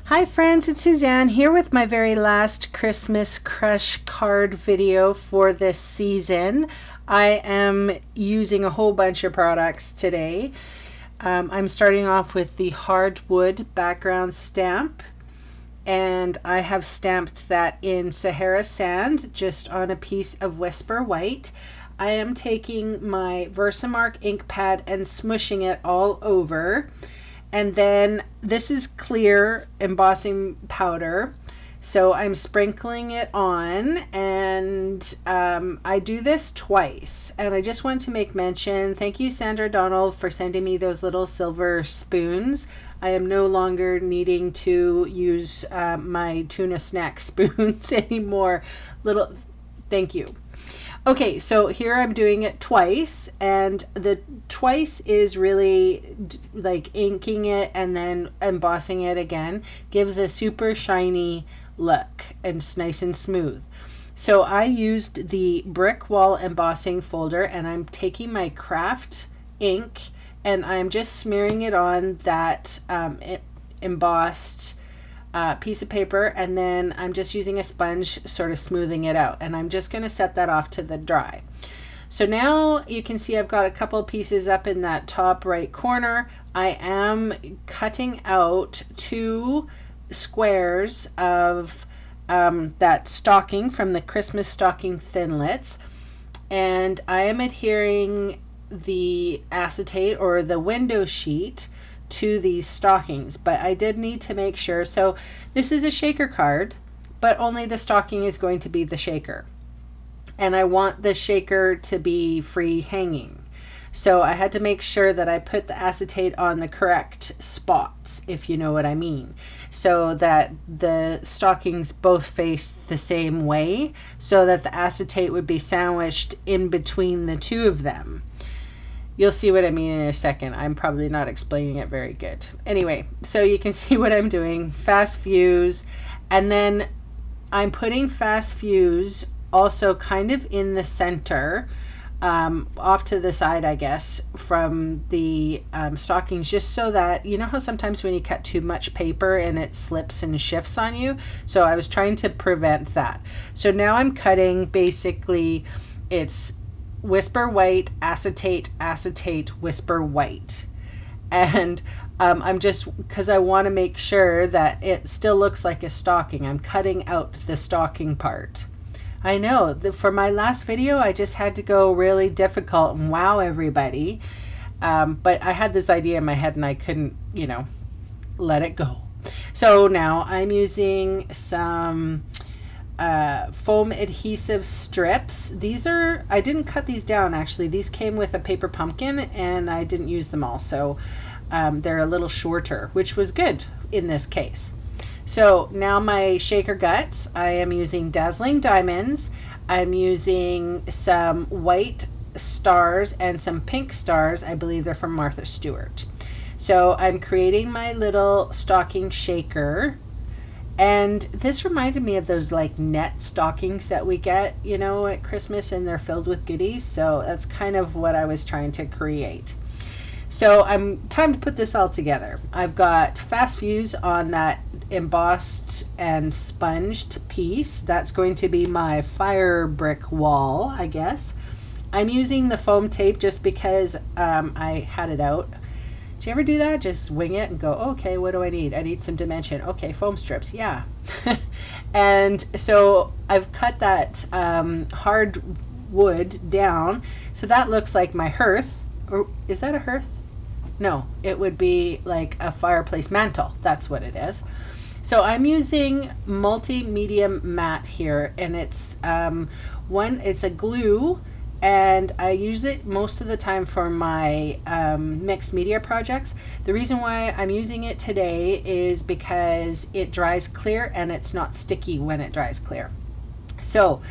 Hi friends, it's Suzanne here with my very last Christmas Crush card video for this season. I am using a whole bunch of products today. I'm starting off with the hardwood background stamp, and I have stamped that in Sahara Sand just on a piece of Whisper White. I am taking my Versamark ink pad and smushing it all over. And then this is clear embossing powder, so I'm sprinkling it on, and I do this twice. And I just want to make mention, thank you Sandra Donald for sending me those little silver spoons. I am no longer needing to use my tuna snack spoons anymore. Thank you. Okay, so here I'm doing it twice, and the twice is really like inking it and then embossing it again. Gives a super shiny look and it's nice and smooth. So I used the brick wall embossing folder, and I'm taking my craft ink and I'm just smearing it on that embossed piece of paper, and then I'm just using a sponge sort of smoothing it out, and I'm just going to set that off to the dry. So now you can see I've got a couple pieces up in that top right corner. I am cutting out 2 squares of that stocking from the Christmas stocking thinlits, and I am adhering the acetate or the window sheet to these stockings, but I did need to make sure. So this is a shaker card, but only the stocking is going to be the shaker, and I want the shaker to be free hanging. So I had to make sure that I put the acetate on the correct spots, if you know what I mean, so that the stockings both face the same way, so that the acetate would be sandwiched in between the 2 of them. You'll see what I mean in a second. I'm probably not explaining it very good. Anyway, so you can see what I'm doing. Fast fuse, and then I'm putting fast fuse also kind of in the center, off to the side, I guess, from the stockings, just so that, you know how sometimes when you cut too much paper and it slips and shifts on you? So I was trying to prevent that. So now I'm cutting, basically, it's Whisper White, acetate, acetate, Whisper White. And I'm just, because I want to make sure that it still looks like a stocking, I'm cutting out the stocking part. I know, for my last video, I just had to go really difficult and wow everybody. But I had this idea in my head and I couldn't, let it go. So now I'm using some foam adhesive strips. These are, I didn't cut these down actually. These came with a paper pumpkin and I didn't use them all. So they're a little shorter, which was good in this case. So now my shaker guts, I am using Dazzling Diamonds. I'm using some white stars and some pink stars. I believe they're from Martha Stewart. So I'm creating my little stocking shaker. And this reminded me of those like net stockings that we get, at Christmas, and they're filled with goodies. So that's kind of what I was trying to create. So time to put this all together. I've got fast fuse on that embossed and sponged piece. That's going to be my fire brick wall, I guess. I'm using the foam tape just because I had it out. Do you ever do that? Just wing it and go, okay, what do I need? I need some dimension. Okay, foam strips, yeah. And so I've cut that hard wood down. So that looks like my hearth. Or is that a hearth? No, it would be like a fireplace mantle. That's what it is. So I'm using multi-medium matte here, and it's it's a glue, and I use it most of the time for my mixed media projects. The reason why I'm using it today is because it dries clear and it's not sticky when it dries clear. So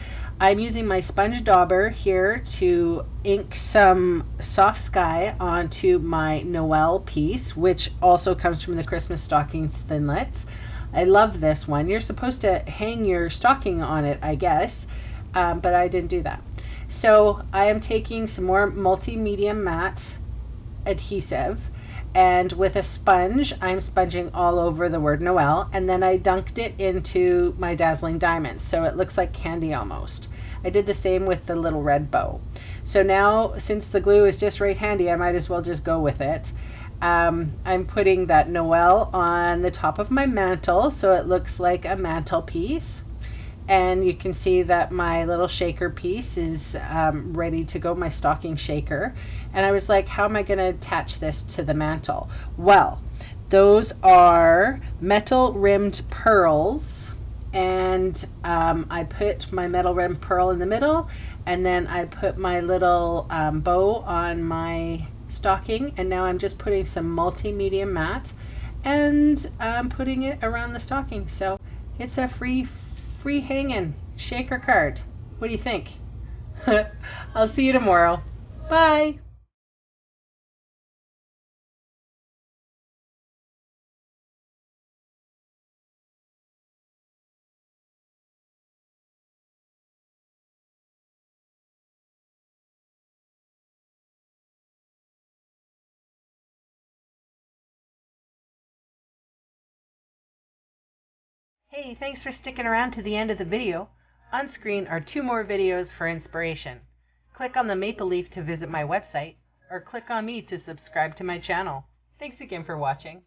I'm using my sponge dauber here to ink some Soft Sky onto my Noel piece, which also comes from the Christmas Stockings Thinlits. I love this one. You're supposed to hang your stocking on it, I guess, but I didn't do that. So I am taking some more multi-medium matte adhesive, And with a sponge, I'm sponging all over the word Noel, and then I dunked it into my Dazzling Diamonds, so it looks like candy almost. I did the same with the little red bow. So now, since the glue is just right handy, I might as well just go with it. I'm putting that Noel on the top of my mantle, so it looks like a mantelpiece. And you can see that my little shaker piece is ready to go, my stocking shaker. And I was like, how am I going to attach this to the mantle? Well, those are metal rimmed pearls. And I put my metal rimmed pearl in the middle, and then I put my little bow on my stocking, and now I'm just putting some multi-medium matte and putting it around the stocking. So it's a free hanging shaker card. What do you think? I'll see you tomorrow. Bye. Hey, thanks for sticking around to the end of the video. On screen are 2 more videos for inspiration. Click on the maple leaf to visit my website, or click on me to subscribe to my channel. Thanks again for watching.